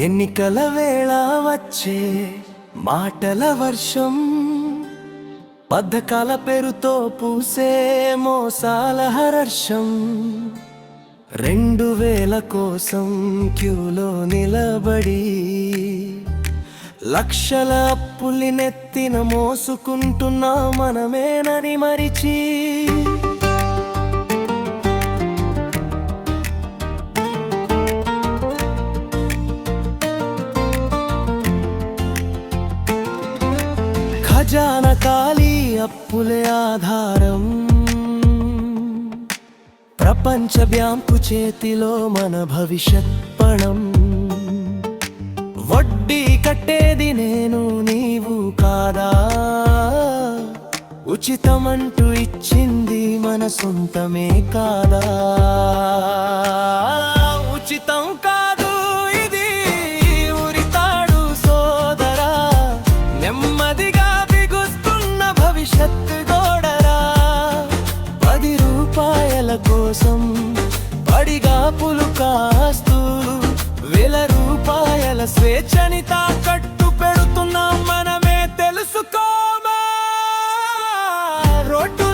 ఎన్నికల వేళ వచ్చే మాటల వర్షం, పథకాల పేరుతో పూసే మోసాల హర్షం. 2000 కోసం క్యూలో నిలబడి లక్షల అప్పుల్ని నెత్తిన మోసుకుంటున్నా మనమేనని మరిచి, ఖజానా ఖాళీ, అప్పులే ఆధారం. ప్రపంచ బ్యాంకు చేతిలో మన భవిష్యత్ పణం. వడ్డీ కట్టేది నేను నీవు కాదా, ఉచితమంటూ ఇచ్చింది మన సొంతమే కాదా. ఉచితం కాదు ఇది, ఉరితాడు సోదరా, నెమ్మదిగా బిగుస్తున్న భవిష్యత్తు గోడరా. 10 రూపాయల కోసం పడిగా పులుకాస్తూ 1000 రూపాయల స్వేచ్ఛని తాకట్టు పెడుతున్నాం మనమే తెలుసుకోమా. రోడ్డు